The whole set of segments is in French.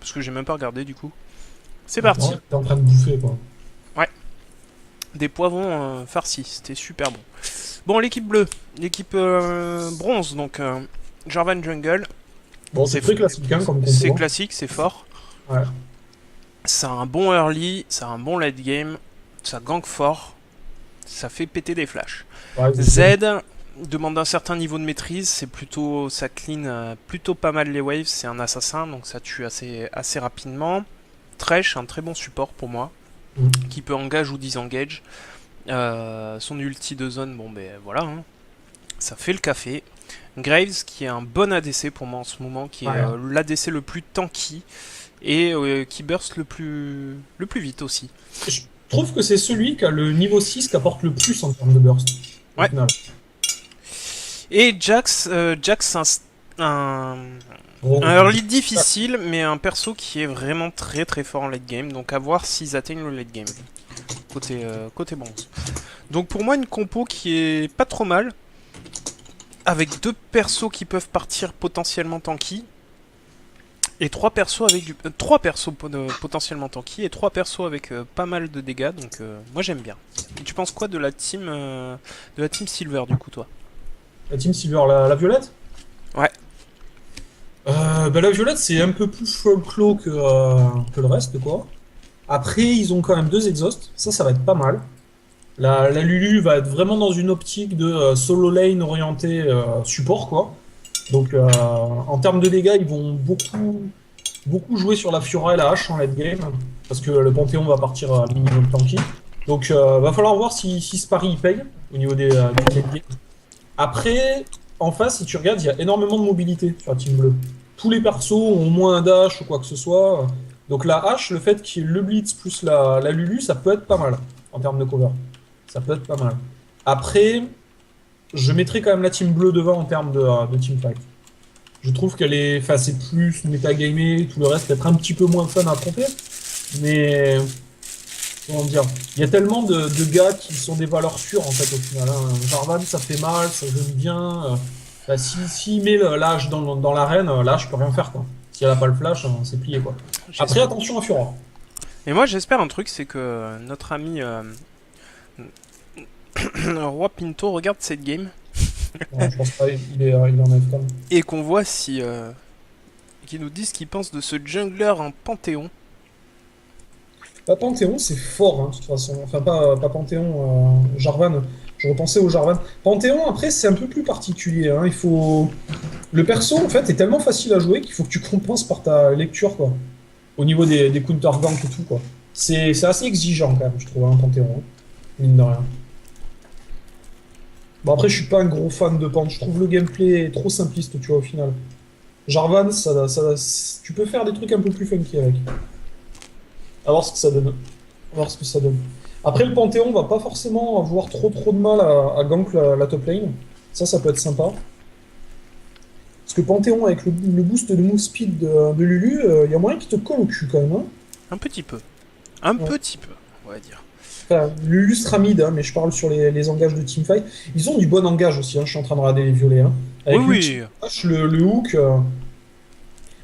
parce que j'ai même pas regardé du coup. C'est parti. Ouais, t'es en train de bouffer, quoi. Ouais. Des poivrons farcis, c'était super bon. Bon, l'équipe bleue, l'équipe bronze, donc Jarvan Jungle. Bon, c'est très classique, hein, comme C'est compo. classique, c'est fort. Ouais. Ça a un bon early, ça a un bon late game, ça gank fort, ça fait péter des flashs. Ouais, Z demande un certain niveau de maîtrise, c'est plutôt, ça clean plutôt pas mal les waves, c'est un assassin, donc ça tue assez rapidement. Thresh, un très bon support pour moi, qui peut engage ou disengage. Son ulti de zone, bon ben voilà, hein, ça fait le café. Graves, qui est un bon ADC pour moi en ce moment, qui est l'ADC le plus tanky et qui burst le plus vite aussi. Je trouve que c'est celui qui a le niveau 6 qui apporte le plus en termes de burst. Ouais. Et Jax, un early difficile, mais un perso qui est vraiment très très fort en late game, donc à voir s'ils atteignent le late game. Côté bronze. Donc pour moi, une compo qui est pas trop mal, avec 2 persos qui peuvent partir potentiellement tanky, et 3 persos avec 3 persos potentiellement tanky, et 3 persos avec pas mal de dégâts, donc moi j'aime bien. Et tu penses quoi de la team Silver du coup, toi? La team Silver, la violette? Ouais. Bah, la violette, c'est un peu plus folklore que le reste, quoi. Après, ils ont quand même 2 exhausts, ça va être pas mal. La Lulu va être vraiment dans une optique de solo lane orienté support, quoi. Donc, en termes de dégâts, ils vont beaucoup jouer sur la Fiora et la hache en late game, parce que le Panthéon va partir à minimum tanky. Donc, va falloir voir si ce pari il paye au niveau du late game. Après, en face, si tu regardes, il y a énormément de mobilité sur la team bleue. Tous les persos ont au moins un dash ou quoi que ce soit. Donc la hache, le fait qu'il y ait le blitz plus la Lulu, ça peut être pas mal en termes de cover. Ça peut être pas mal. Après, je mettrai quand même la team bleue devant en termes de teamfight. Je trouve qu'elle est, enfin, c'est plus métagamé, tout le reste peut-être un petit peu moins fun à affronter. Mais comment dire, il y a tellement de gars qui sont des valeurs sûres en fait au final. Hein. Jarvan, ça fait mal, ça joue bien. Bah, si met l'âge dans l'arène, là je peux rien faire quoi. Si elle a pas le flash, c'est plié quoi. Après attention à Fura. Et moi j'espère un truc, c'est que notre ami Roi Pinto regarde cette game. Ouais, je pense pas, il est en AFK. Et qu'on voit si qu'il nous dise ce qu'il pense de ce jungler en Panthéon. Bah, Panthéon, c'est fort, hein, de toute façon. Enfin, pas Panthéon, Jarvan. Je repensais au Jarvan. Panthéon, après, c'est un peu plus particulier. Hein. Il faut... Le perso, en fait, est tellement facile à jouer qu'il faut que tu compenses par ta lecture, quoi. Au niveau des counter-gank et tout, quoi. C'est assez exigeant, quand même, je trouve, un Panthéon. Hein. Mine de rien. Bon, après, je suis pas un gros fan de Pant. Je trouve le gameplay trop simpliste, tu vois, au final. Jarvan, tu peux faire des trucs un peu plus funky avec. À voir ce que ça donne. À voir ce que ça donne. Après, le Panthéon va pas forcément avoir trop de mal à gank la top lane. Ça peut être sympa. Parce que Panthéon, avec le boost de move speed de Lulu, il y a moyen qu'il te colle au cul quand même. Hein. Un petit peu. Un petit peu, on va dire. Enfin, Lulu sera mid, hein, mais je parle sur les engages de teamfight. Ils ont du bon engage aussi, hein, je suis en train de regarder les violets. Hein. Avec oui. Le hook.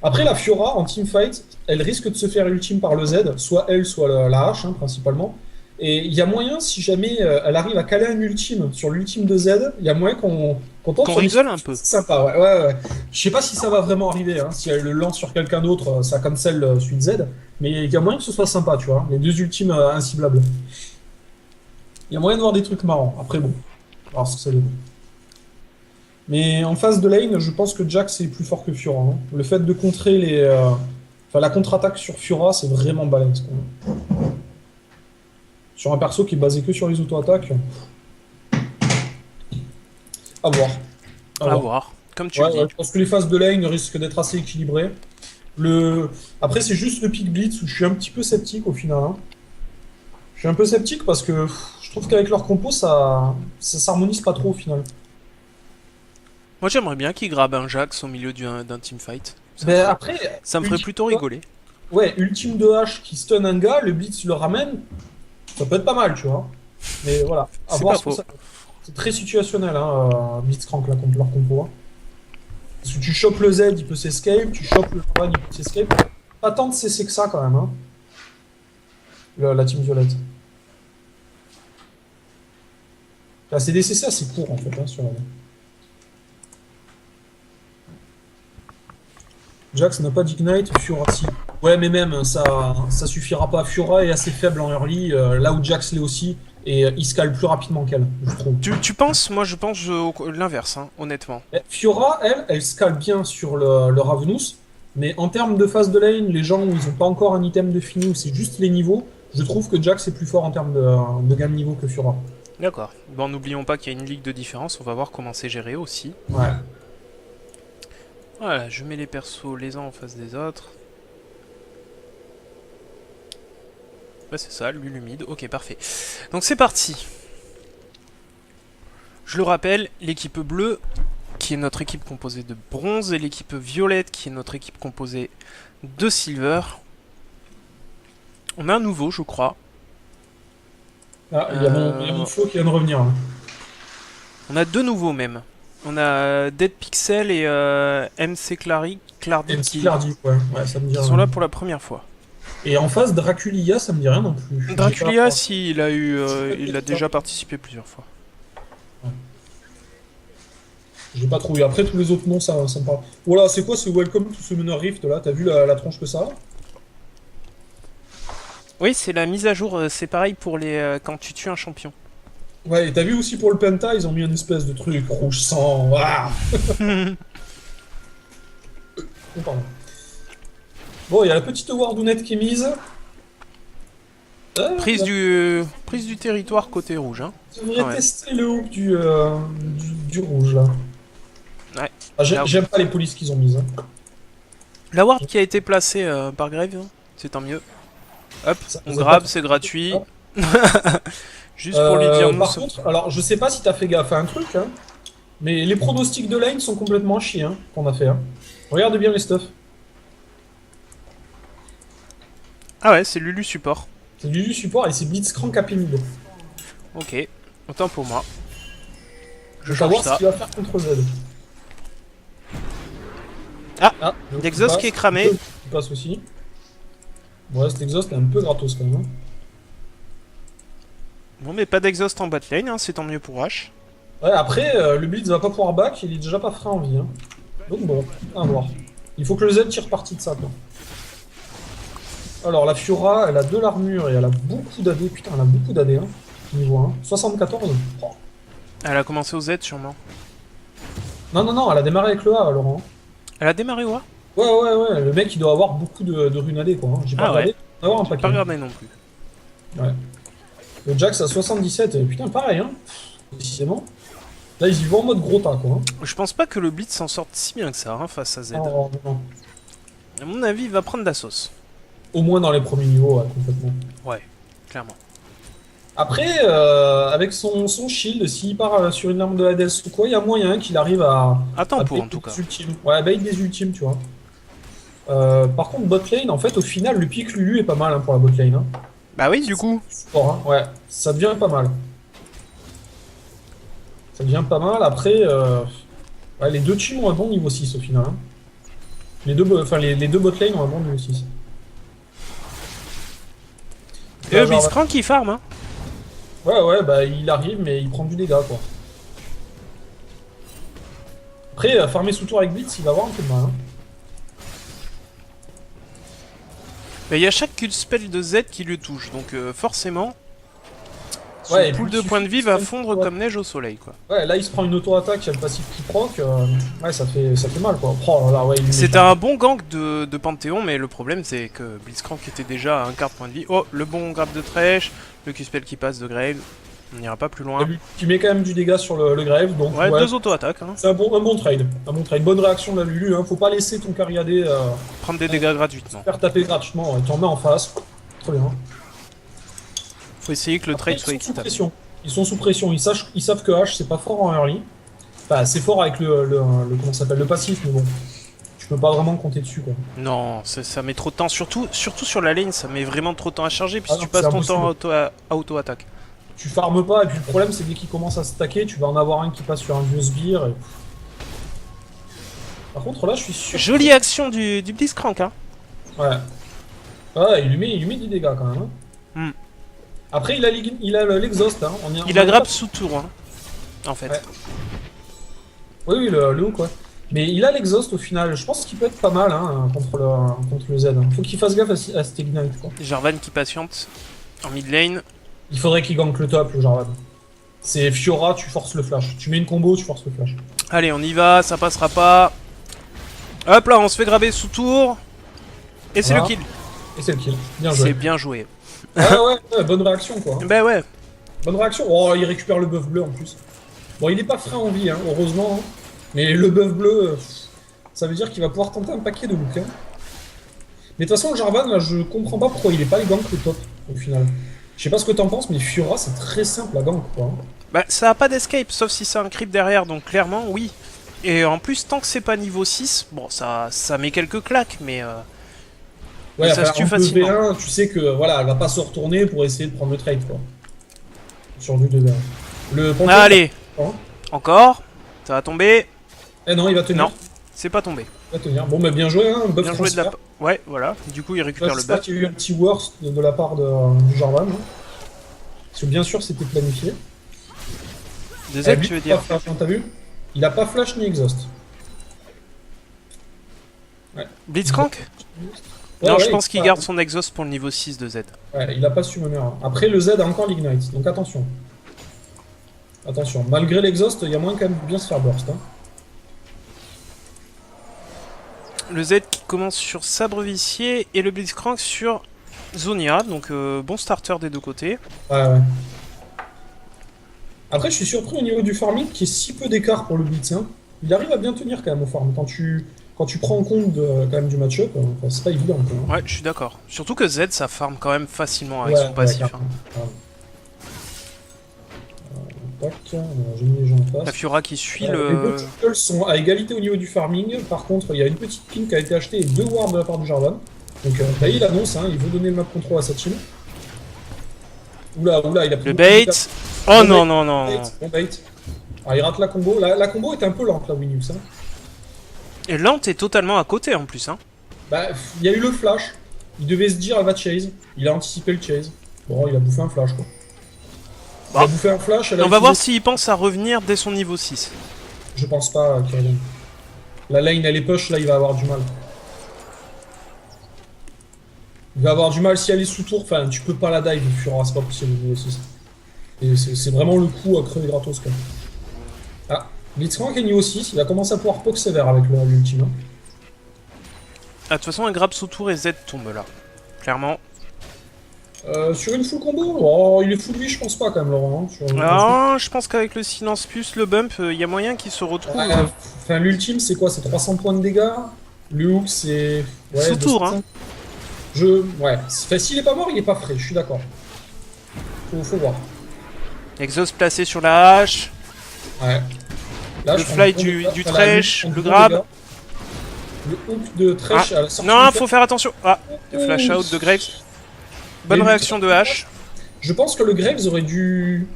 Après, la Fiora, en teamfight, elle risque de se faire ultime par le Z, soit elle, soit la hache, hein, principalement. Et il y a moyen, si jamais elle arrive à caler un ultime sur l'ultime de Z, il y a moyen qu'on tente qu'on rigole un peu. C'est sympa, ouais. Je sais pas si ça va vraiment arriver, hein. Si elle le lance sur quelqu'un d'autre, ça cancel suite Z. Mais il y a moyen que ce soit sympa, tu vois. Les 2 ultimes inciblables. Il y a moyen de voir des trucs marrants. Après, bon, on va voir ce que ça donne. Mais en phase de lane, je pense que Jax est plus fort que Fiora. Hein. Le fait de contrer la contre-attaque sur Fiora, c'est vraiment balèze. Quoi. Sur un perso qui est basé que sur les auto-attaques. À voir. À voir. Comme tu dis. Ouais, je pense que les phases de lane risquent d'être assez équilibrées. Après, c'est juste le pick blitz où je suis un petit peu sceptique au final. Hein. Je suis un peu sceptique parce que je trouve qu'avec leur compo, ça s'harmonise pas trop au final. Moi j'aimerais bien qu'ils grabent un Jax au milieu d'un teamfight. Ça me ferait plutôt rigoler. Ouais, ultime de H qui stun un gars, le blitz le ramène, ça peut être pas mal, tu vois. Mais voilà, à voir ce que ça... C'est très situationnel, hein, Blitzcrank, là, leur compo. Hein. Parce que tu chopes le Z, il peut s'escape, tu chopes le Jarvan, il peut s'escape. pas tant de CC que ça quand même, hein. La team violette. Là, c'est des CC assez courts en fait, hein, sur la... Jax n'a pas d'ignite, Fiora si. Ouais, mais même, ça suffira pas. Fiora est assez faible en early, là où Jax l'est aussi, et il scale plus rapidement qu'elle, je trouve. Tu penses? Moi, je pense l'inverse, hein, honnêtement. Fiora, elle scale bien sur le Ravenous, mais en termes de phase de lane, les gens où ils ont pas encore un item de fini, où c'est juste les niveaux, je trouve que Jax est plus fort en termes de gain de niveau que Fiora. D'accord. Bon, n'oublions pas qu'il y a une ligue de différence, on va voir comment c'est géré aussi. Ouais. Voilà, je mets les persos les uns en face des autres. Ouais, c'est ça, l'humide. Ok, parfait. Donc c'est parti. Je le rappelle, l'équipe bleue, qui est notre équipe composée de bronze, et l'équipe violette, qui est notre équipe composée de silver. On a un nouveau, je crois. Ah, il y a mon faux qui vient de revenir, hein. On a deux nouveaux même. On a Dead Pixel et MC Clardy MC Clardy, ouais, ça me dit qui rien. sont là pour la première fois. Et en face, Draculia, ça me dit rien non plus. Draculia, si, il a déjà participé plusieurs fois. J'ai pas trouvé. Après, tous les autres noms, ça me parle. Voilà, c'est quoi ce Welcome to Summoner Rift là? T'as vu la tronche que ça a? Oui, c'est la mise à jour, c'est pareil pour les quand tu tues un champion. Ouais, et t'as vu aussi pour le Penta, ils ont mis une espèce de truc rouge sang. Ah oh, pardon. Bon, il y a la petite Wardounette qui est mise. Prise du territoire côté rouge, hein. Tu devrais tester le hook du rouge là. Ouais. Ah, j'aime pas les polices qu'ils ont mises, hein. La ward qui a été placée par Grave, hein, c'est tant mieux. Hop, on grab, c'est gratuit. Juste pour lui dire nous. Par contre, alors je sais pas si t'as fait gaffe à un truc, hein, mais les pronostics de lane sont complètement à chier, hein, qu'on a fait. Hein. Regarde bien les stuff. Ah ouais, c'est Lulu support. C'est Lulu support et c'est Blitzcrank AP mid. Ok, autant pour moi. Je vais voir ce qu'il va faire contre Z. Ah, l'exhaust qui est cramé. Il passe aussi. Ouais, cet exhaust est un peu gratos quand même. Hein. Bon, mais pas d'exhaust en bot lane, hein, c'est tant mieux pour H. Ouais, après, le Blitz va pas pouvoir back, il est déjà pas frais en vie. Hein. Donc bon, à voir. Il faut que le Z tire parti de ça, quoi. Alors, la Fiora, elle a de l'armure et elle a beaucoup d'AD. Putain, elle a beaucoup d'AD, hein. Niveau 1. 74. Oh. Elle a commencé au Z, sûrement. Non, elle a démarré avec le A, Laurent. Elle a démarré où? Ouais, le mec, il doit avoir beaucoup de runes AD, quoi. Hein. J'ai pas regardé. Ouais. Avoir un paquet. Pas regardé non plus. Ouais. Le Jax a 77, et putain, pareil, hein. Décidément. Là, ils y vont en mode gros tas, quoi. Hein. Je pense pas que le Blitz s'en sorte si bien que ça, hein, face à Z. Non. À mon avis, il va prendre de la sauce. Au moins dans les premiers niveaux, ouais, complètement. Ouais, clairement. Après, avec son shield, s'il part sur une arme de Hades ou quoi, il y a moyen qu'il arrive à... Attends pour, en tout cas. Ultimes. Ouais, bait des ultimes, tu vois. Par contre, bot lane, en fait, au final, le pic Lulu est pas mal hein, pour la bot lane. Hein. Bah oui, du coup. Fort, hein. Ouais, ça devient pas mal. Ça devient pas mal. Après, ouais, les deux teams ont un bon niveau 6 au final. Hein. Les deux bot lane ont un bon niveau 6. Et le Blitzcrank qui farm, hein. Ouais, bah il arrive, mais il prend du dégât, quoi. Après, farmer sous tour avec Blitz, il va avoir un peu de mal. Hein. Mais il y a chaque spell de Z qui le touche, donc forcément, son ouais, pool de points de vie va fondre comme neige au soleil, quoi. Ouais, là il se prend une auto-attaque, il y a le passif qui proc, ouais, ça fait mal, quoi. Oh, là, ouais, c'était un bon gank de Panthéon, mais le problème c'est que Blitzcrank était déjà à un quart de point de vie. Oh, le bon grab de Thresh, le Q-spell qui passe de Grave, on n'ira pas plus loin. Tu mets quand même du dégât sur le Grave, donc ouais, deux auto-attaques. Hein. C'est un bon trade, bonne réaction de la Lulu, hein. Faut pas laisser ton Cariadé prendre des dégâts gratuitement. Faire taper gratuitement, ouais. Tu en mets en face, très bien. Faut essayer que le trade soit équitable. Ils sont sous pression, ils savent que H c'est pas fort en early. Enfin, c'est fort avec comment s'appelle, le passif, mais bon. Tu peux pas vraiment compter dessus, quoi. Non, ça met trop de temps, surtout sur la lane, ça met vraiment trop de temps à charger, puisque non, tu passes ton temps à auto-attaque. Tu farmes pas, et puis le problème c'est dès qu'il commence à se stacker, tu vas en avoir un qui passe sur un vieux sbire. Et... Par contre là je suis sûr... Jolie action du Blitzcrank, hein. Ouais. Ah, il lui met du dégât quand même. Hein. Hmm. Après, il a l'exhaust. Hein. Il a grappe sous tour, hein, en fait. Ouais. Oui, oui, le hook, ouais. Mais il a l'exhaust au final. Je pense qu'il peut être pas mal hein, contre le Z. Hein. Faut qu'il fasse gaffe à cet ignite, quoi. Jarvan qui patiente en mid lane. Il faudrait qu'il gank le top, le Jarvan. C'est Fiora, tu forces le flash. Tu mets une combo, tu forces le flash. Allez, on y va, ça passera pas. Hop là, on se fait grabber sous tour. Et c'est Voilà. le kill. Et c'est le kill. Bien C'est joué. bien joué. Ouais, bonne réaction, quoi. Bah ouais. Bonne réaction. Oh, il récupère le buff bleu en plus. Bon, il est pas frais en vie, hein, heureusement. Hein. Mais le buff bleu, ça veut dire qu'il va pouvoir tenter un paquet de hooks. Hein. Mais de toute façon, le Jarvan, là, je comprends pas pourquoi il est pas le gank le top, au final. Je sais pas ce que t'en penses, mais Fiora, c'est très simple à gank, quoi. Bah ça a pas d'escape, sauf si c'est un creep derrière, donc clairement, oui. Et en plus, tant que c'est pas niveau 6, bon, ça met quelques claques, mais Ouais, ça se enfin, tue en facilement. 2v1, tu sais que, voilà, elle va pas se retourner pour essayer de prendre le trade, quoi. Sur du 2v1. Le Panthéon, Allez, hein. encore. Ça va tomber. Eh non, il va tenir. Non, c'est pas tombé. Il va tenir. Bon, bah bien joué, hein, buff Bien joué de la... transfert. Ouais, voilà. Du coup, il récupère le J'espère buff. qu'il y a eu un petit worst de la part du Jarvan. Hein. Parce que bien sûr, c'était planifié. Des ailes, lui, tu veux il a dire? pas flash, hein, t'as vu? Il a pas flash ni exhaust. Ouais. Blitzcrank? Ouais, Non, ouais, je pense qu'il a- garde son exhaust pour le niveau 6 de Z. ouais, il a pas summoner. Hein. Après, le Z a encore l'ignite, donc attention. Attention, malgré l'exhaust, il y a moyen quand même de bien se faire burst. Hein. Le Z qui commence sur Sabre Vicié et le Blitzcrank sur Zonia, donc bon starter des deux côtés. Ouais, ouais. Après, je suis surpris au niveau du farming qu'il y ait si peu d'écart pour le blitz. Hein. Il arrive à bien tenir quand même au farm. Quand tu prends en compte quand même du match-up, enfin, c'est pas évident. Quoi, hein. Ouais, je suis d'accord. Surtout que Z, ça farm quand même facilement avec Ouais, son passif. carrément, carrément. Tac, j'ai mis les gens en La face. Fiora qui suit Les le... deux titles sont à égalité au niveau du farming. Par contre, il y a une petite ping qui a été achetée et 2 wards de la part du Jarvan. Donc là, il annonce, hein, il veut donner le map control à sa team. Oula, oula, il a pris Le beaucoup de bait. dégâts. Oh Bon non, bait, non, non. bon bait. Alors, il rate la combo. La combo est un peu lente, là, Winux. Hein. Et lente est totalement à côté en plus. Hein. Bah, il y a eu le flash. Il devait se dire, elle va chase. Il a anticipé le chase. Bon, il a bouffé un flash, quoi. Il a Bon. bouffé un flash. Elle a On va voir utilisé- s'il pense à revenir dès son niveau 6. Je pense pas qu'il revienne. La lane, elle est push, là, il va avoir du mal. Il va avoir du mal si elle est sous tour. Enfin, tu peux pas la dive, Fiora, c'est pas possible, niveau 6. Et c'est vraiment le coup à crever gratos, quoi. Ah, Blitzcrank est niveau 6. Il va commencer à pouvoir poke sévère avec l'ultime. Hein. Ah, de toute façon, un grab sous tour et Z tombe là. Clairement. Sur une full combo, oh, il est full vie, je pense pas quand même, Laurent. Hein, Ah, je pense qu'avec le silence plus le bump, il y a moyen qu'il se retrouve. Enfin, l'ultime, c'est quoi? C'est 300 points de dégâts. Le hook, c'est. Ouais, Sous tour, hein. Ouais. Enfin, s'il est pas mort, il est pas frais, je suis d'accord. Faut voir. Exhaust placé sur la hache. Ouais. Là, Le je prends fly bon du dégâts. Thresh, Voilà, le bon grab. dégâts. Le hook de Thresh à la sortie. Non, du faut faire attention. Ah, le flash out de Graves. Bonne Mais réaction de hache. Je pense que le Graves aurait dû.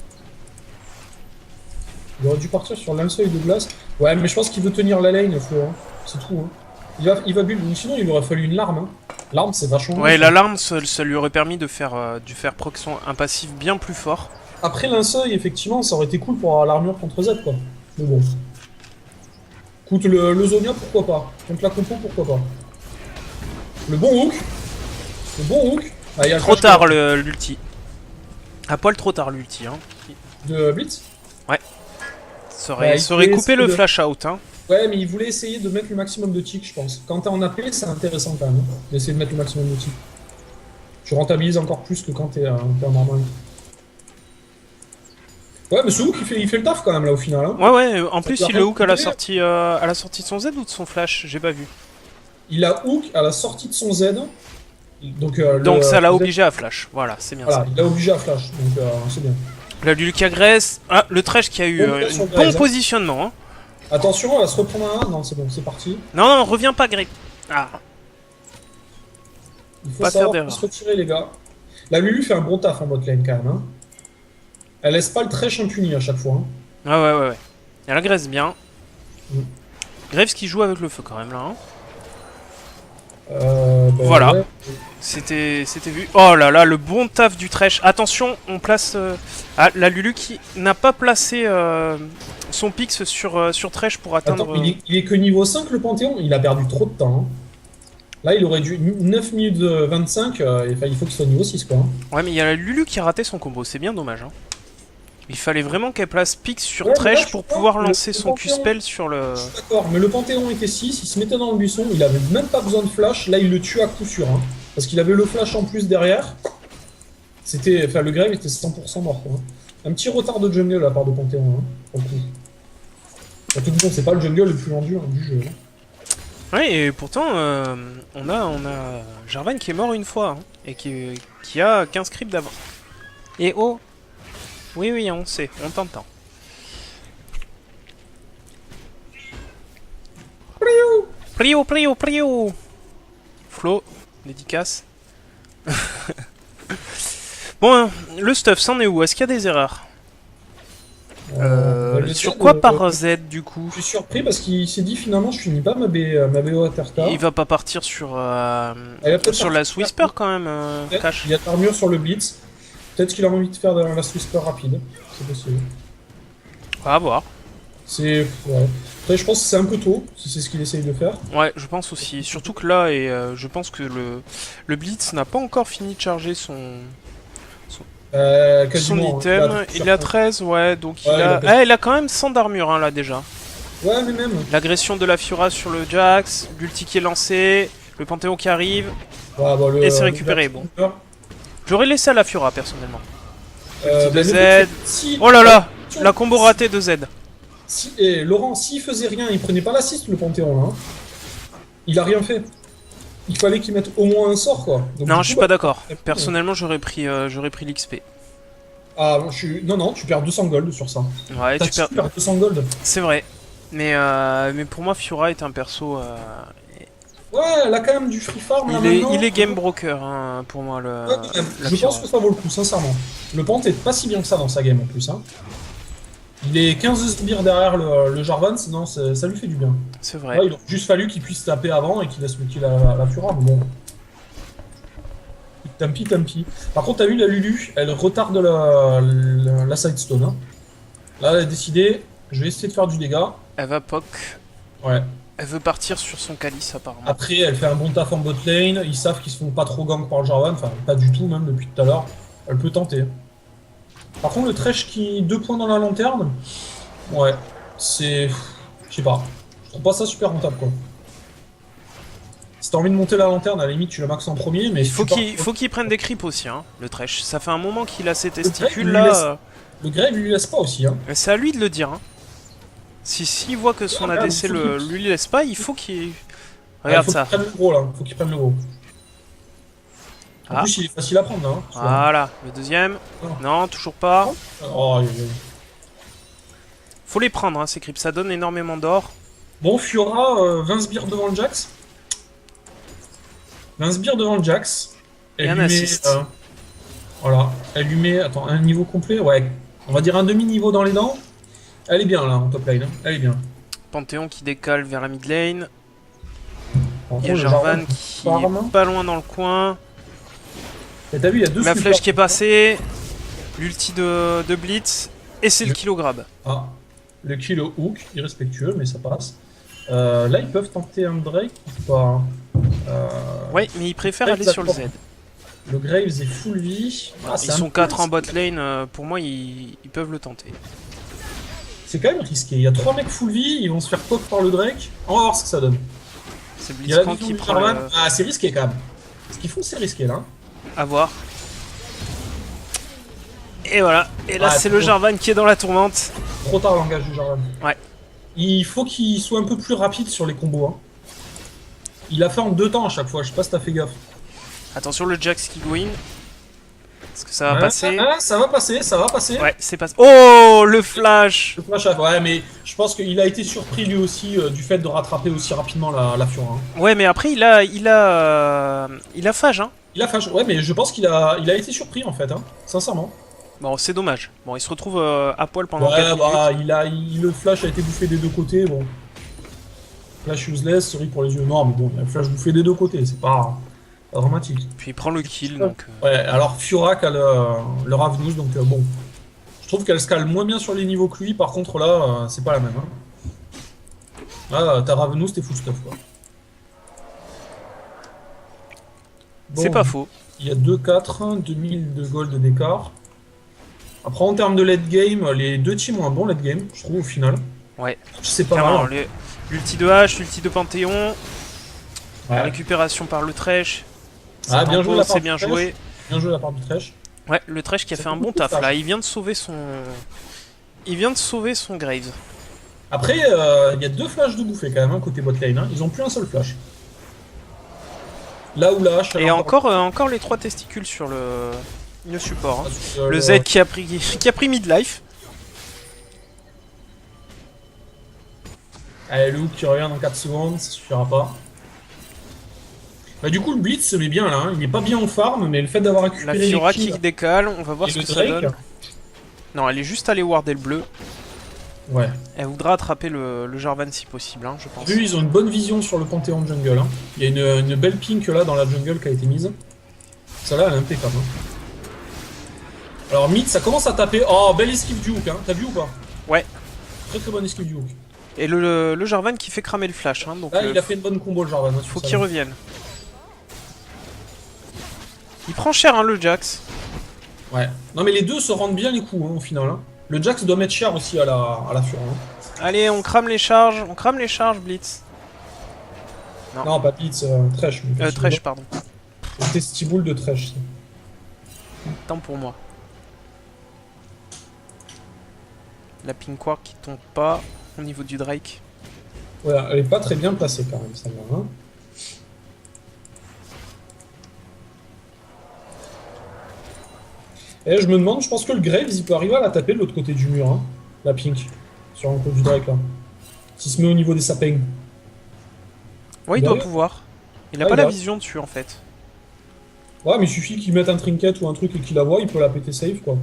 Il aurait dû partir sur l'un-seuil de glace. Ouais, mais je pense qu'il veut tenir la lane, Flo. Hein. C'est tout. Hein. Il va build. Sinon, il aurait fallu une larme. Hein. L'arme, c'est vachement. Ouais, bien, l'alarme, ça lui aurait permis de faire proc un passif bien plus fort. Après l'un-seuil, effectivement, ça aurait été cool pour avoir l'armure contre Z, quoi. Mais bon. Écoute, le Zonia, pourquoi pas. Contre la compo, pourquoi pas. Le bon hook. Le bon hook. Ah, il y a le Trop flash tard l'ulti. À poil trop tard l'ulti. Hein. de Blitz. Ça Ouais, aurait il coupé essaie le de- flash out. Hein. Ouais, mais il voulait essayer de mettre le maximum de ticks, je pense. Quand t'es en AP, c'est intéressant quand même, hein, d'essayer de mettre le maximum de ticks. Tu rentabilises encore plus que quand t'es en normal. Ouais, mais ce hook, il fait le taf quand même, là, au final. Hein. Ouais, ouais, en plus Ça il le hook à la coupé. sortie de son Z ou de son flash, j'ai pas vu. Il a hook à la sortie de son Z. Donc, Donc ça l'a le Z, obligé à flash, voilà, c'est bien voilà, ça. il l'a obligé à flash, donc c'est bien. Là, du Luca Gress, ah, le Thresh qui a eu Bonne un réaction de bon Gress, hein. positionnement. Hein. Attention, elle va se reprendre un 1. Non, c'est bon, c'est parti. Non, non, reviens pas, Greg. Ah, Il faut Pas faire savoir d'erreur. se retirer, les gars. La Lulu fait un bon taf en bot lane, quand même. Hein. Elle laisse pas le Thresh impuni à chaque fois. Hein. ah ouais, ouais, ouais. Elle agresse bien. Mm. Graves qui joue avec le feu quand même là. Hein. Voilà. ouais. C'était vu. Oh là là, le bon taf du Thresh. Attention, on place... Ah, la Lulu qui n'a pas placé son pix sur Thresh pour atteindre... Attends, il est que niveau 5 le Panthéon, il a perdu trop de temps. Hein. Là, il aurait dû 9 minutes 25, il faut qu'il soit niveau 6 quoi. Hein. Ouais, mais il y a la Lulu qui a raté son combo, c'est bien dommage. Hein. Il fallait vraiment qu'elle place pix sur Thresh pour pouvoir lancer son Q-spell sur le... Je suis d'accord, mais le Panthéon était 6, il se mettait dans le buisson, il avait même pas besoin de flash, là il le tue à coup sûr. Hein, parce qu'il avait le flash en plus derrière. C'était, enfin, le Grave était 100% mort. Quoi. Un petit retard de jungle de la part de Panthéon. Hein, pour le coup. Surtout que bon, c'est pas le jungle le plus vendu du jeu. Hein. Ouais, et pourtant, on a Jarvan qui est mort une fois, hein, et qui a 15 creeps d'avant. Et oh, oui, on sait, on t'entend. Prio. Flo, dédicace. Bon, hein, le stuff, c'en est où? Est-ce qu'il y a des erreurs? Sur quoi par Z du coup? Je suis surpris parce qu'il s'est dit finalement je finis pas ma BO à Terta. Il va pas partir sur la Whisper quand même, Cash. Il y a de l'armure sur le Blitz. Peut-être qu'il a envie de faire de la Whisper rapide. C'est possible. À voir. C'est... Ouais. Après je pense que c'est un peu tôt, si c'est ce qu'il essaye de faire. Ouais, je pense aussi. Surtout que là, je pense que le Blitz n'a pas encore fini de charger son item. Il a 13, ouais, donc il a quand même 100 d'armure hein, là déjà. Ouais, mais même. L'agression de la Fiora sur le Jax, l'ulti qui est lancé, le Panthéon qui arrive, ouais, bah, et c'est récupéré. Bon. J'aurais laissé à la Fiora personnellement. Bah, Z. Si... Oh là là, la combo ratée de Z. Et Laurent, s'il faisait rien, il prenait pas l'assist le Panthéon là. Hein. Il a rien fait. Il fallait qu'il mette au moins un sort quoi. Donc, non, je suis pas d'accord. Personnellement, j'aurais pris l'XP. Ah, non, tu perds 200 gold sur ça. Ouais, tu perds 200 gold. C'est vrai. Mais pour moi, Fiora est un perso. Ouais, elle a quand même du free farm là maintenant. Il est game broker hein, pour moi. Je pense que ça vaut le coup, sincèrement. Le Pant est pas si bien que ça dans sa game en plus. Hein. Il est 15 sbires derrière le Jarvan, sinon ça lui fait du bien. C'est vrai. Ouais, il a juste fallu qu'il puisse taper avant et qu'il laisse la Fiora, mais bon. Tant pis. Par contre, t'as vu la Lulu, elle retarde la sidestone. Hein. Là, elle a décidé, je vais essayer de faire du dégât. Elle va poke. Ouais. Elle veut partir sur son calice apparemment. Après, elle fait un bon taf en bot lane. Ils savent qu'ils se font pas trop gang par le Jarvan, enfin pas du tout même depuis tout à l'heure. Elle peut tenter. Par contre, le Thresh qui 2 points dans la lanterne, ouais, c'est, je sais pas. Je trouve pas ça super rentable quoi. Si t'as envie de monter la lanterne, à la limite tu la maxes en premier, mais faut qu'il prenne des creeps aussi, hein, le Thresh. Ça fait un moment qu'il a ses testicules là. Le Grave lui laisse pas aussi, hein. C'est à lui de le dire, hein. S'il voit que son ADC lui laisse pas, il faut qu'il... Regarde ça. Faut qu'il prenne le gros là, faut qu'il prenne le gros. En plus il est facile à prendre là. Hein, voilà, le deuxième. Non, toujours pas. Oh, faut les prendre, hein, ces creeps, ça donne énormément d'or. Bon, Fiora, 20 sbires devant le Jax. 20 sbires devant le Jax. Elle lui assist. Voilà, elle lui met, attends, un niveau complet, ouais, on va dire un demi-niveau dans les dents. Elle est bien là en top lane, hein. Elle est bien. Panthéon qui décale vers la mid lane. Il y a Jarvan qui est pas loin dans le coin. Et t'as vu, il y a deux la flèche qui est passée, l'ulti de Blitz, et c'est le kilo grab. Ah, le kilo hook, irrespectueux, mais ça passe. Là, ils peuvent tenter un Drake ou pas. Ouais, mais ils préfèrent aller sur le Z. Le Graves est full vie. Ah, ils sont 4 en bot lane, pour moi, ils peuvent le tenter. C'est quand même risqué. Il y a 3 mecs full vie, ils vont se faire poke par le Drake. On va voir ce que ça donne. C'est Blitzcrank qui prend le... Ah, c'est risqué quand même. Ce qu'ils font, c'est risqué là. À voir. Et voilà. Et là, c'est le Jarvan qui est dans la tourmente. Trop tard, l'engage du Jarvan. Ouais. Il faut qu'il soit un peu plus rapide sur les combos. Hein. Il l'a fait en 2 temps à chaque fois. Je sais pas si t'as fait gaffe. Attention, le Jax qui go in. Est-ce que ça va passer? Ça va passer, ça va passer. Ouais, c'est passé. Oh, le flash! Le flash, ouais, mais je pense qu'il a été surpris lui aussi du fait de rattraper aussi rapidement la Fiora. Hein. Ouais, mais après, il a phage, hein. Il a phage, ouais, mais je pense qu'il a été surpris en fait, hein, sincèrement. Bon, c'est dommage. Bon, il se retrouve à poil pendant 4 minutes. Le flash a été bouffé des deux côtés, bon. Flash useless, sorry pour les yeux. Non, mais bon, le flash bouffé des deux côtés, c'est pas... Pas dramatique. Puis il prend le kill, donc... Ouais, alors Fiorak a le Ravnus, donc bon. Je trouve qu'elle scale moins bien sur les niveaux que lui, par contre là, c'est pas la même. Hein. Là, t'as Ravnus, t'es full stuff, quoi. Bon, C'est pas faux. il y a 2-4, 2000 de gold d'écart. Après, en termes de late game, les deux teams ont un bon late game, je trouve, au final. Ouais. C'est pas Clairement, mal. l'ulti de H, l'ulti de Panthéon, la Ouais. récupération par le Thresh. Ah, bien joué la part c'est du bien Thresh. joué. Bien joué la part du Thresh. Ouais, le Thresh qui a Ça fait fait un bon beaucoup de taf flash. là, il vient de sauver son... Il vient de sauver son Graves. Après, il y a deux flashs de bouffée quand même, hein, côté botlane. Hein. Ils ont plus un seul flash. Là où la hache... Et encore les 3 testicules sur le support. Hein. Le le Z qui a pris midlife. Allez, le hook qui revient dans 4 secondes, ça suffira pas. Bah, du coup, le Blitz se met bien là. Hein. Il est pas bien en farm, mais le fait d'avoir La récupéré Fiora les kills qui décale, on va voir et ce le que ça Drake. donne. Non, elle est juste allée warder le bleu. Ouais. Elle voudra attraper le Jarvan si possible, hein, je pense. Vu, ils ont une bonne vision sur le Panthéon jungle. Hein. Il y a une belle pink là dans la jungle qui a été mise. Celle-là, elle est impeccable. Hein. Alors, mid, ça commence à taper. Oh, belle esquive du hook. Hein. T'as vu ou pas? Ouais. Très très bonne esquive du hook. Et le Jarvan qui fait cramer le flash. Hein, donc Là, il a fait une bonne combo le Jarvan. Hein, faut qu'il revienne. Il prend cher, hein, le Jax. Ouais. Non, mais les deux se rendent bien les coups hein, au final. Hein. Le Jax doit mettre cher aussi à la Fura. Hein. Allez, on crame les charges, Blitz. Non, pas Blitz, Thresh. Thresh, pardon. Le testiboule de Thresh. Tant pour moi. La Pink Ward qui tombe pas au niveau du Drake. Ouais, elle est pas très bien placée quand même, celle-là. Hein. Et je me demande, je pense que le Graves, il peut arriver à la taper de l'autre côté du mur, hein, la Pink, sur un coup du Drake, là. S'il se met au niveau des sapins. Ouais, il doit pouvoir. Il a Ah, pas il la a- vision dessus, en fait. Ouais, mais il suffit qu'il mette un trinket ou un truc et qu'il la voit, il peut la péter safe, quoi.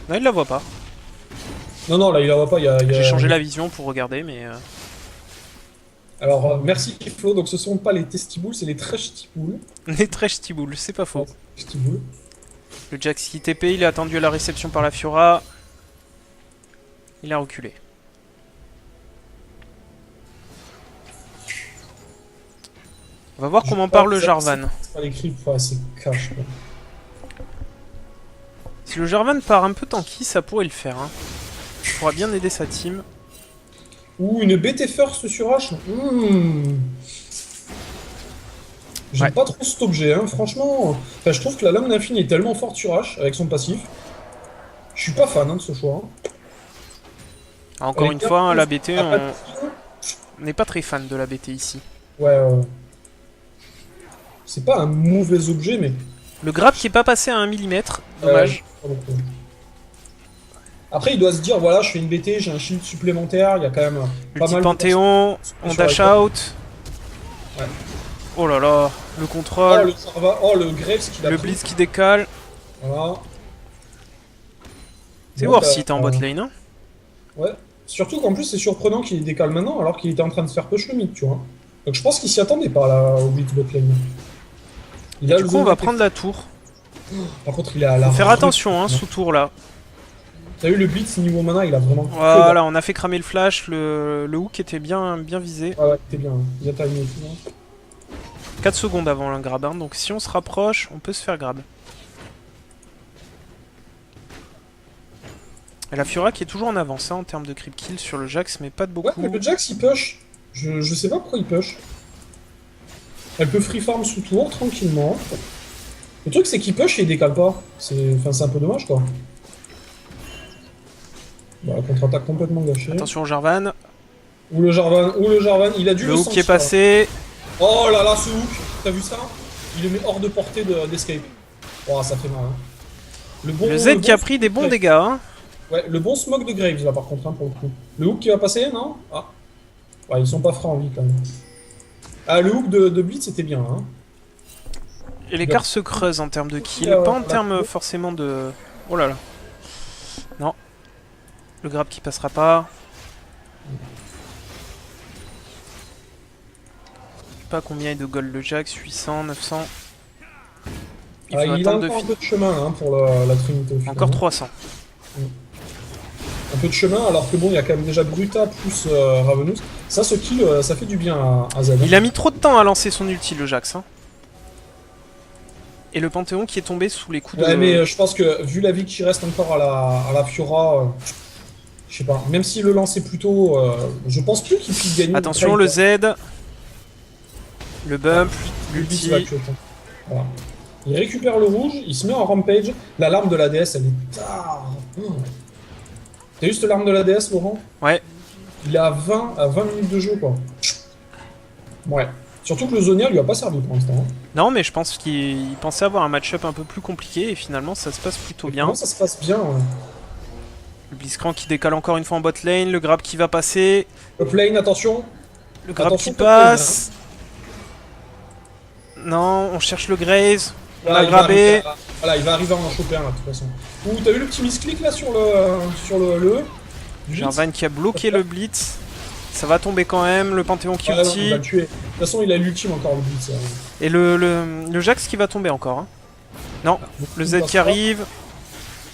Non, il la voit pas. Non, non, là, il la voit pas, il y a... J'ai changé la vision pour regarder, mais... Alors, merci Flo, donc ce sont pas les testiboules, c'est les Thresh-tiboules. Les Thresh Tiboul, c'est pas faux. Tiboules. Le Jax qui TP, il est attendu à la réception par la Fiora. Il a reculé. On va voir comment parle le Jarvan. C'est pas les creeps, ouais, c'est cash, quoi. Si le Jarvan part un peu tanky, ça pourrait le faire. Hein. Il pourra bien aider sa team. Ouh, une BT first sur H. J'aime Ouais. pas trop cet objet, hein, franchement. Enfin, je trouve que la lame d'infini est tellement forte sur H avec son passif. Je suis pas fan hein, de ce choix. Hein. Encore Elle une est fois, bien la plus- BT, elle a pas de on n'est pas très fan de la BT ici. Ouais, c'est pas un mauvais objet, mais. Le grab qui est pas passé à 1 mm, dommage. Pas beaucoup. Après, il doit se dire voilà, je fais une BT, j'ai un shield supplémentaire, il y a quand même pas Ulti mal Panthéon, on sur dash la- out. Ouais. Oh là là, le Oh, contrôle, le Graves qu'il a le pris. blitz qui décale. Voilà. C'est Bon, voir bah, si t'es en bot lane. Hein. Ouais. Surtout qu'en plus, c'est surprenant qu'il décale maintenant alors qu'il était en train de se faire push le mid, tu vois. Donc je pense qu'il s'y attendait pas là, au blitz bot lane. Il a Du le coup, on zone va de- prendre la tour. Par contre, il est à la. Faut faire attention, hein, sous tour là. T'as eu le blitz niveau mana, il a vraiment. Voilà, on a fait cramer le flash, le hook était bien visé. Ah ouais, t'es bien, bien timé et tout. Hein. 4 secondes avant le grab, hein, donc si on se rapproche, on peut se faire grab. Et la Fiora qui est toujours en avance hein, en termes de creep kill sur le Jax, mais pas de Ouais, beaucoup. mais le Jax il push. Je sais pas pourquoi il push. Elle peut free farm sous tour tranquillement. Le truc c'est qu'il push et il décale pas. Enfin, c'est un peu dommage quoi. Bah, contre-attaque complètement gâchée. Attention au Jarvan, Ou le Jarvan, il a dû le hook qui est sentir. passé. Oh là là, ce hook, t'as vu ça? Il le met hors de portée d'escape. Oh, ça fait mal. Hein. Le Z qui a pris des bons dégâts. Hein. Ouais, le bon smoke de Graves là par contre, hein, pour le coup. Le hook qui va passer, non? Ah. Ouais, ils sont pas francs en vie quand même. Ah, le hook de Blitz c'était bien. Hein. Et l'écart se creuse en termes de kill, pas en termes forcément de... Oh là là. Non. Le grab qui passera pas. Je sais pas combien est de gold le Jax, 800, 900. Il faut il a attendre encore un de peu de chemin hein, pour la Trinité. encore 300. Un peu de chemin, alors que bon, il y a quand même déjà Bruta plus Ravenous. Ça, ce kill, ça fait du bien à Z. Il a mis trop de temps à lancer son ulti, le Jax. Hein. Et le Panthéon qui est tombé sous les coups de... Ouais, mais je pense que vu la vie qui reste encore à la Fiora, je sais pas, même s'il le lançait plus tôt, je pense plus qu'il puisse gagner. Attention, le Z. Le bump, L'ulti. l'ulti. Voilà. Il récupère le rouge, il se met en rampage. La larme de la DS, elle est tard. T'as vu cette larme de la DS, Laurent? Ouais. Il est à 20 minutes de jeu, quoi. Ouais. Surtout que le Zonia lui a pas servi pour l'instant. Hein. Non, mais je pense qu'il pensait avoir un match-up un peu plus compliqué et finalement ça se passe plutôt bien. Comment ça se passe bien ouais. Le Blitzcrank qui décale encore une fois en bot lane, le grab qui va passer. Le plane, attention. Le grab Attention, qui passe. Non, on cherche le Graze. On a grabé. Voilà, il va arriver à en choper un là, de toute façon. Ouh, t'as vu le petit misclick là sur le Jarvan qui a bloqué le Blitz. Ça va tomber quand même, le Panthéon qui ulti. Il va le tuer. De toute façon, il a l'ultime encore le Blitz. Et le Jax qui va tomber encore. Hein. Non, le Z qui arrive.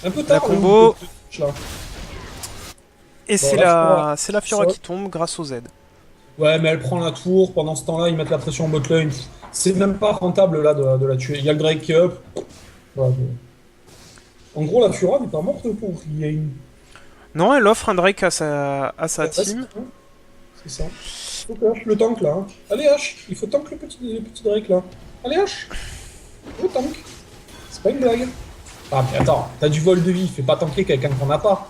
Un peu tard, la combo. Là. Et bon, c'est la Fiora qui tombe grâce au Z. Ouais, mais elle prend la tour. Pendant ce temps-là, ils mettent la pression en bot lane. C'est même pas rentable là de la tuer. Il y a le Drake qui est up. Ouais, en gros, la Fiora n'est pas morte pour Yang. Non, elle offre un Drake à sa team. C'est ça. Faut que H le tank là. Hein. Allez H, il faut tank le petit Drake là. Allez H, le tank. C'est pas une blague. Ah mais attends, t'as du vol de vie, fais pas tanker quelqu'un qu'on n'a pas.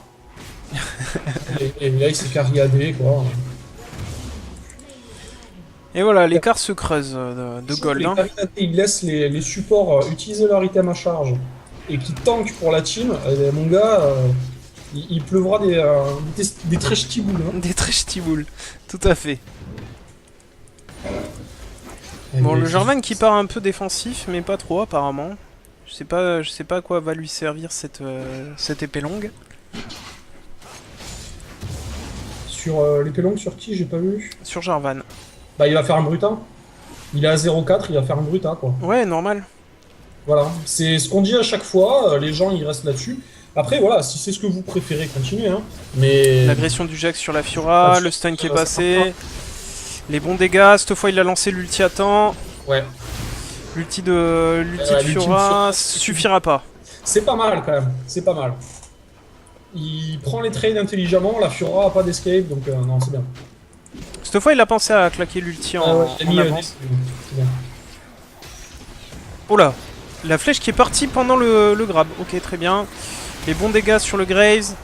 et là il s'est carriadé quoi. Et voilà, l'écart se creuse de gold. Hein. Ils laissent les supports utiliser leur item à charge et qui tankent pour la team. Mon gars, il pleuvra des trèches-tiboules. Hein. Des trèches-tiboules, tout à fait. Bon, le Jarvan qui part un peu défensif, mais pas trop apparemment. Je sais pas à quoi va lui servir cette épée longue. Sur l'épée longue, sur qui j'ai pas vu? Sur Jarvan. Bah il va faire un brutin. Il est à 0,4, il va faire un brutin quoi. Ouais, normal. Voilà, c'est ce qu'on dit à chaque fois, les gens ils restent là-dessus. Après voilà, si c'est ce que vous préférez, continuez hein. Mais... L'agression du Jax sur la Fiora, le stun qui est passé. Les bons dégâts, cette fois il a lancé l'ulti à temps. Ouais. L'ulti de Fiora suffira pas. C'est pas mal quand même, c'est pas mal. Il prend les trades intelligemment, la Fiora a pas d'escape, donc non c'est bien. Cette fois il a pensé à claquer l'ulti en avance. Oh là, la flèche qui est partie pendant le grab, ok très bien. Les bons dégâts sur le Graves.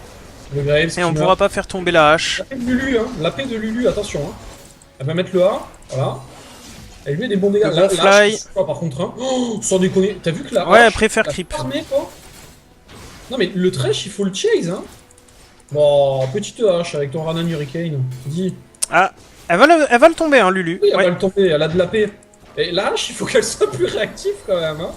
Et on pourra pas faire tomber la hache. La paix de Lulu, hein. La paix de Lulu, attention. Hein. Elle va mettre le A, voilà. Elle lui met des bons dégâts. Le fly. Pas, par contre, hein. Oh, sans déconner. T'as vu que la ouais, elle préfère creep. Fermé, quoi. Non mais le trash, il faut le chase, hein. Bon, petite hache avec ton Ranan Hurricane. Dis. Ah, elle va le tomber, hein, Lulu. Oui, elle va le tomber, elle a de la paix. Et la hache, il faut qu'elle soit plus réactive quand même, hein.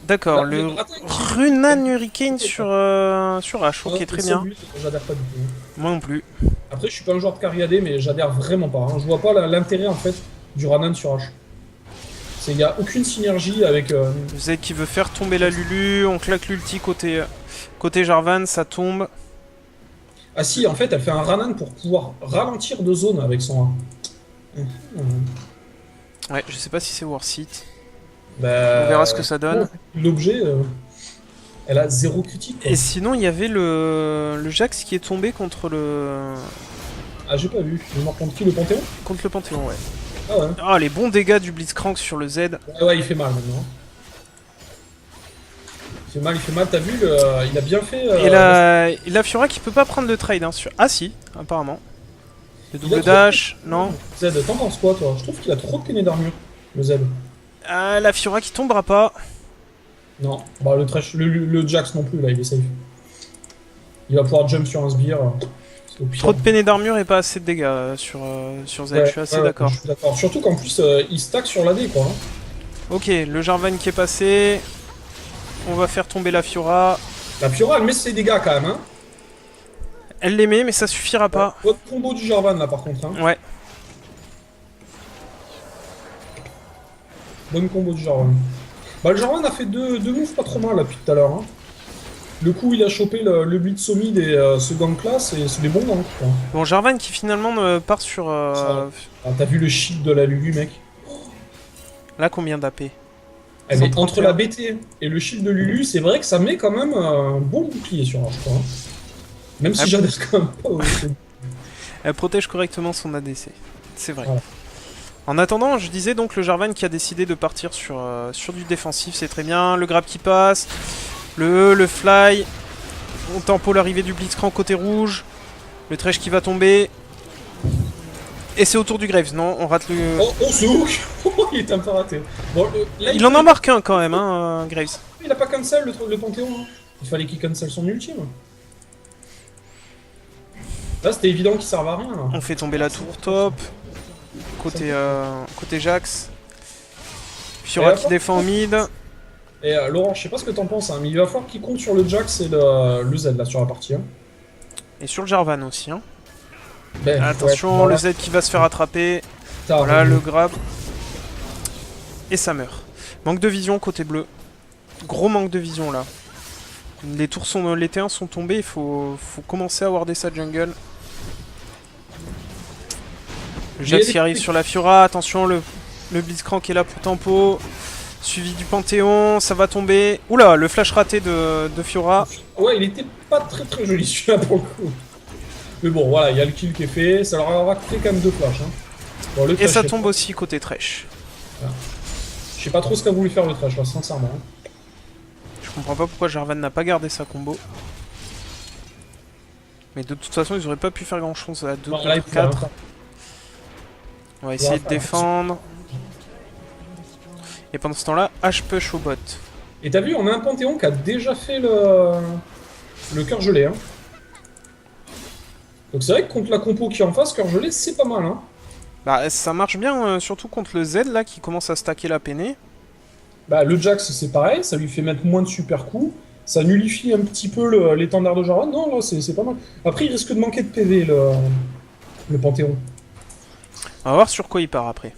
D'accord, le Runan Hurricane sur H, ok, très bien. J'adhère pas du tout. Moi non plus. Après, je suis pas un joueur de Cariadé, mais j'adhère vraiment pas. Hein. Je vois pas l'intérêt en fait du Ranan sur H. Il n'y a aucune synergie avec. Z qui veut faire tomber la Lulu, on claque l'ulti côté Jarvan, ça tombe. Ah si, en fait, elle fait un Ranan pour pouvoir ralentir de zone avec son A. Ouais, je sais pas si c'est worth it. Bah, on verra ce que ça donne. L'objet, elle a 0 critique. Quoi. Et sinon, il y avait le Jax qui est tombé contre le... Ah, j'ai pas vu. Il est mort contre qui? Le Panthéon? Contre le Panthéon, ouais. Ah ouais. Ah, les bons dégâts du Blitzcrank sur le Z. Ouais, il fait mal maintenant. Il fait mal, t'as vu, il a bien fait... Et la Fiora qui peut pas prendre de trade, hein, sur... Ah si, apparemment. Le double dash, non. Z, t'en penses quoi, toi? Je trouve qu'il a trop de canets d'armure, le Z. Ah, la Fiora qui tombera pas. Non, bah le Jax non plus, là, il est safe. Il va pouvoir jump sur un sbire. Trop de peinés d'armure et pas assez de dégâts sur Z, ouais, je suis assez d'accord. Je suis d'accord, surtout qu'en plus, il stack sur l'AD, quoi. Hein. Ok, le Jarvan qui est passé. On va faire tomber la Fiora. La Fiora, elle met ses dégâts, quand même, hein. Elle les met, mais ça suffira pas. Votre combo du Jarvan, là, par contre, hein. Ouais. Bonne combo du Jarvan. Bah, le Jarvan a fait deux moves pas trop mal là, depuis tout à l'heure. Hein. Le coup, il a chopé le blitz au mid et ce gang class, et c'est des bons gangs. Quoi. Bon, Jarvan qui finalement part sur... Ah, t'as vu le shield de la Lulu, mec? Là, combien d'AP? Eh, mais entre la BT et le shield de Lulu, c'est vrai que ça met quand même un bon bouclier sur Arch, quoi. Hein. Même si j'adhère quand même pas au... Elle protège correctement son ADC. C'est vrai. Voilà. En attendant, je disais donc le Jarvan qui a décidé de partir sur du défensif, c'est très bien. Le grab qui passe, le fly, on tempo l'arrivée du Blitzcrank côté rouge, le Thresh qui va tomber. Et c'est au tour du Graves, non, on rate le... Oh, ce hook. Il est un peu raté. Bon, là, il en a marqué un quand même, hein, Graves. Il a pas cancel le Panthéon. Hein. Il fallait qu'il cancel son ultime. Là, c'était évident qu'il servait à rien. Là. On fait tomber la tour top. Côté Jax. Fiora qui défend mid. Et Laurent, je sais pas ce que t'en penses, hein, mais il va falloir qu'il compte sur le Jax et le Z là sur la partie. Hein. Et sur le Jarvan aussi. Hein. Ben, attention, ouais, le Z qui va se faire attraper. Voilà, le grab. Et ça meurt. Manque de vision côté bleu. Gros manque de vision là. Les tours sont... Les T1 sont tombés, il faut commencer à warder sa jungle. Le Jax qui arrive sur la Fiora, attention, le Blitzcrank est là pour tempo. Suivi du Panthéon, ça va tomber. Oula, le flash raté de Fiora. Ouais, il était pas très joli celui-là pour le coup. Mais bon, voilà, il y a le kill qui est fait, ça leur aura coûté quand même 2 flashs. Hein. Bon, et ça tombe aussi côté Thresh. Voilà. Je sais pas trop ce qu'a voulu faire le Thresh, là, sincèrement. Hein. Je comprends pas pourquoi Jarvan n'a pas gardé sa combo. Mais de toute façon, ils auraient pas pu faire grand chose à 2 contre 4. On va essayer de défendre. Et pendant ce temps-là, H push au bot. Et t'as vu, on a un Panthéon qui a déjà fait le cœur gelé. Hein. Donc c'est vrai que contre la compo qui est en face, cœur gelé, c'est pas mal. Hein. Bah ça marche bien, surtout contre le Z là qui commence à stacker la peinée. Bah le Jax c'est pareil, ça lui fait mettre moins de super coups. Ça nullifie un petit peu l'étendard de Jarvan. Non, là c'est pas mal. Après il risque de manquer de PV le Panthéon. On va voir sur quoi il part après.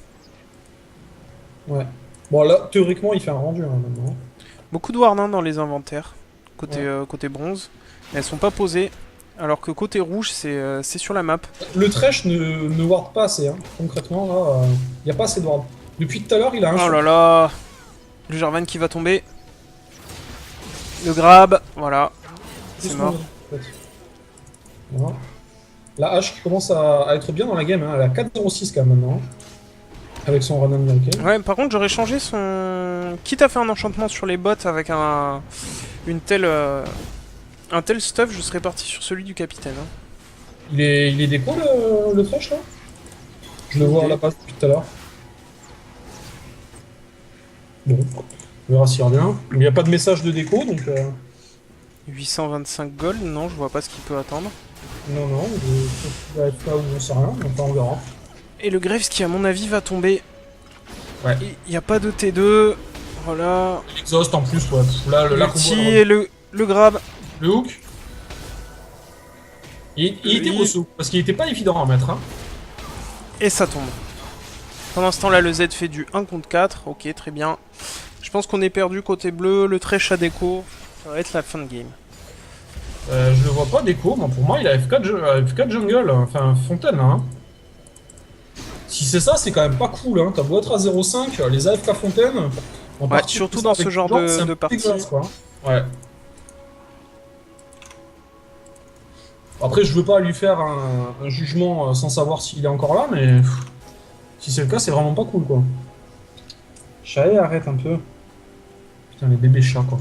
Ouais. Bon là, théoriquement, il fait un rendu hein, maintenant. Beaucoup de ward hein, dans les inventaires, côté bronze. Elles sont pas posées, alors que côté rouge, c'est sur la map. Le Thresh ne ward pas assez, hein. Concrètement, là, il n'y a pas assez de ward. Depuis tout à l'heure, il a un... Oh là là. Le Jarvan qui va tomber. Le grab, voilà. C'est mort. Voilà. La hache qui commence à être bien dans la game, hein. Elle a 4-0-6 quand même maintenant. Avec son run américain. Ouais, par contre, j'aurais changé son... Quitte à faire un enchantement sur les bots avec un tel stuff, je serais parti sur celui du capitaine. Hein. Il est déco le Thresh là? Je le vois à la passe depuis tout à l'heure. Bon, on verra s'il revient. Il n'y a pas de message de déco donc... 825 gold, non, je vois pas ce qu'il peut attendre. Non, il va être là où on sait rien, donc on verra. Et le Graves qui à mon avis va tomber. Ouais. Il n'y a pas de T2. Voilà. L'exhaust en plus, ouais. Là, le petit et le grab. Le hook. Il était beau ce hook, parce qu'il était pas évident à mettre. Hein. Et ça tombe. Pendant ce temps-là, le Z fait du 1 contre 4. Ok, très bien. Je pense qu'on est perdu côté bleu. Le Thresh à déco. Ça va être la fin de game. Je le vois pas déco, mais pour moi il a F4 jungle, enfin Fontaine. Hein. Si c'est ça, c'est quand même pas cool. Hein. T'as beau être à 0,5, les AFK Fontaine. Ouais, surtout dans ce genre de partie. Quoi. Ouais. Après, je veux pas lui faire un jugement sans savoir s'il est encore là, mais si c'est le cas, c'est vraiment pas cool quoi. Chaé, arrête un peu. Putain, les bébés chats quoi.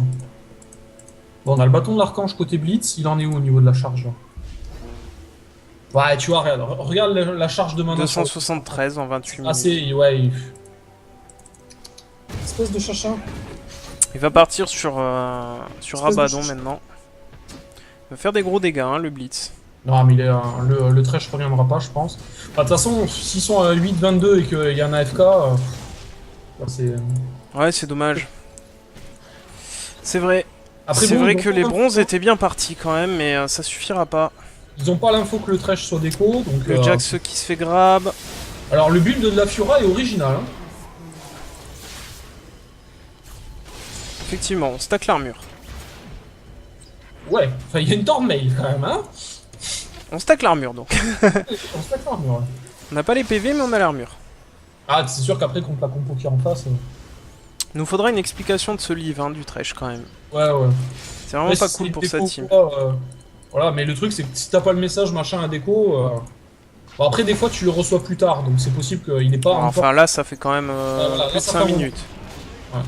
Bon, on a le bâton de l'archange côté Blitz, il en est où au niveau de la charge là? Ouais, tu vois, regarde la charge de mana. 273 en 28 minutes. Ah, c'est. Ouais. Espèce de chacha. Il va partir sur Rabadon maintenant. Il va faire des gros dégâts, hein, le Blitz. Non, mais le Thresh reviendra pas, je pense. Bah, de toute façon, s'ils sont à 8-22 et qu'il y a un AFK, c'est. Ouais, c'est dommage. C'est vrai. C'est vrai que les bronzes étaient bien partis quand même, mais ça suffira pas. Ils ont pas l'info que le Thresh soit déco, donc... Le Jax qui se fait grab. Alors le build de la Fiora est original. Hein. effectivement, on stack l'armure. Ouais, enfin il y a une Tormail quand même, hein. On stack l'armure donc. On stack l'armure, ouais. On n'a pas les PV, mais on a l'armure. Ah, c'est sûr qu'après, contre la compo qui est en face... Nous faudra une explication de ce livre, hein, du Thresh quand même. Ouais, ouais. C'est vraiment pas cool pour sa team. Voilà, mais le truc, c'est que si t'as pas le message machin à déco... Bon, après, des fois, tu le reçois plus tard, donc c'est possible qu'il n'ait pas... Enfin là, ça fait quand même voilà, plus de 5 minutes. Ouais.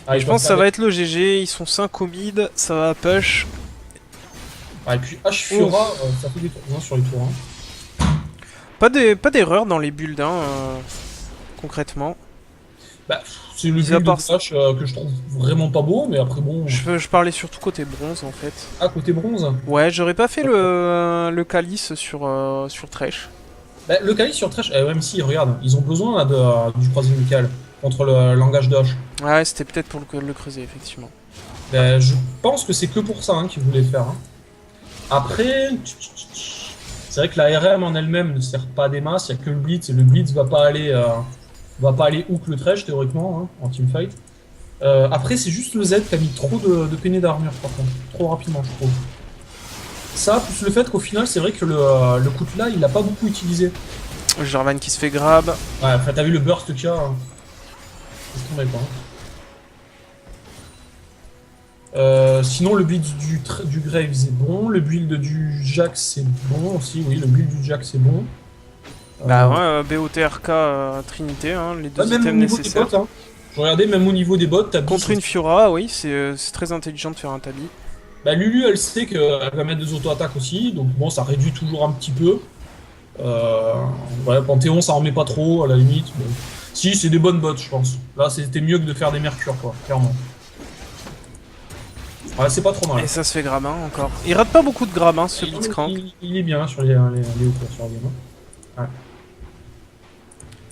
Ah, Je pense que ça va être le GG, ils sont 5 au mid, ça va push. Ah, et puis H Fiora, ça fait des tours sur les tours. Hein. Pas d'erreur dans les builds, hein, concrètement. Bah, c'est le build de H que je trouve vraiment pas beau, mais après bon... Je parlais surtout côté bronze en fait. Ah, côté bronze? Ouais, j'aurais pas fait le calice sur Thresh. Bah, le calice sur Thresh, même si, regarde, ils ont besoin là, du croisé amical contre le langage de H. Ouais, c'était peut-être pour le creuser, effectivement. Bah, je pense que c'est que pour ça hein, qu'ils voulaient le faire. Hein. Après, c'est vrai que la RM en elle-même ne sert pas des masses, il n'y a que le Blitz, et le Blitz va pas aller hook le Thresh théoriquement, hein, en teamfight. Après, c'est juste le Z qui a mis trop de peiné d'armure par contre, trop rapidement je trouve. Ça, plus le fait qu'au final, c'est vrai que le coup de là, il l'a pas beaucoup utilisé. Jarvan qui se fait grab. Ouais, enfin, t'as vu le burst qu'il y a. Hein. C'est ce qu'on pas. Sinon, le build du Graves c'est bon, le build du Jax c'est bon aussi, oui, le build du Jax c'est bon. Bah ouais, BOTRK Trinité, hein, les deux items nécessaires. Bots, hein. Je regardais, même au niveau des bots, t'as contre une Fiora, oui, c'est très intelligent de faire un tabi. Bah Lulu, elle sait qu'elle va mettre des auto-attaques aussi, donc bon, ça réduit toujours un petit peu. Ouais, Panthéon, ça en met pas trop, à la limite. Bon. Si, c'est des bonnes bots, je pense. Là, c'était mieux que de faire des Mercure, quoi, clairement. Ouais, c'est pas trop mal. Et ça se fait grabin encore. Il rate pas beaucoup de grabin ce Blitzcrank. Il est bien sur les hauteurs, sur la game. Ouais.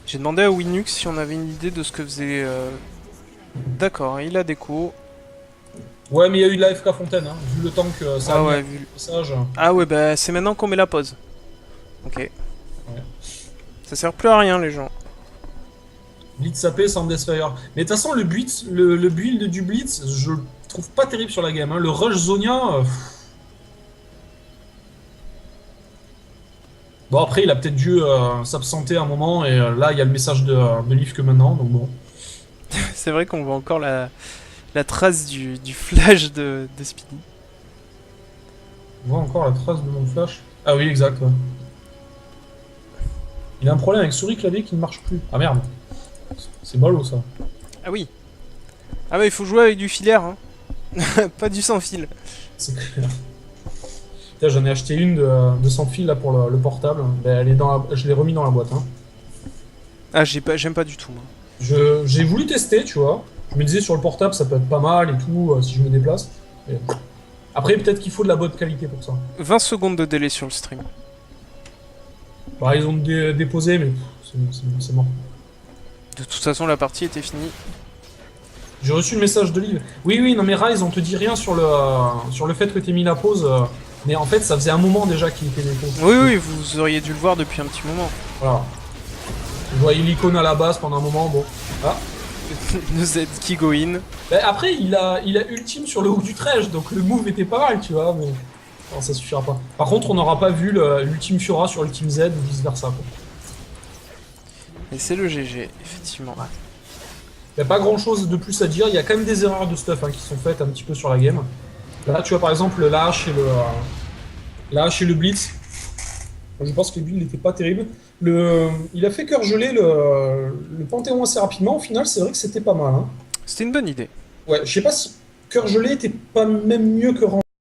J'ai demandé à Winux si on avait une idée de ce que faisait... D'accord, il a déco. Ouais, mais il y a eu de la FK Fontaine, hein, vu le temps que ça a vu le message. Ah ouais, bah c'est maintenant qu'on met la pause. Ok. Ouais. Ça sert plus à rien, les gens. Blitz AP sans Deathfire. Mais de toute façon, le build du Blitz, je le trouve pas terrible sur la game. Hein. Le Rush Zonia... Bon, après, il a peut-être dû s'absenter un moment, et là, il y a le message de Leaf que maintenant, donc bon. C'est vrai qu'on voit encore la trace du flash de Speedy. On voit encore la trace de mon flash. Ah oui, exact, ouais. Il a un problème avec souris clavier qui ne marche plus. Ah merde. C'est ballot, ça. Ah oui. Ah bah il faut jouer avec du filaire, hein. Pas du sans fil. C'est clair. J'en ai acheté une de sans fil là pour le portable. Ben, elle est je l'ai remis dans la boîte. Hein. Ah j'aime pas du tout moi. J'ai voulu tester, tu vois. Je me disais sur le portable ça peut être pas mal et tout si je me déplace. Et... Après peut-être qu'il faut de la bonne qualité pour ça. 20 secondes de délai sur le stream. Bah ils ont déposé mais c'est mort. De toute façon la partie était finie. J'ai reçu le message de Liv. Oui, non mais Rise, on te dit rien sur le fait que t'aies mis la pause. Mais en fait, ça faisait un moment déjà qu'il était déposé. Oui, vous auriez dû le voir depuis un petit moment. Voilà. Je voyais l'icône à la base pendant un moment, bon. Ah. Le Z qui go in. Ben après, il a ultime sur le haut du Thresh, donc le move était pas mal, tu vois, mais... Non, ça suffira pas. Par contre, on n'aura pas vu l'ultime Fiora sur l'ultime Z ou vice versa, quoi. Et c'est le GG, effectivement. Ouais. Il n'y a pas grand chose de plus à dire, il y a quand même des erreurs de stuff hein, qui sont faites un petit peu sur la game. Là, tu vois par exemple la hache et le Blitz. Je pense que le build n'était pas terrible. Il a fait cœur gelé le Panthéon assez rapidement, au final, c'est vrai que c'était pas mal. Hein. C'était une bonne idée. Ouais, je sais pas si cœur gelé était pas même mieux que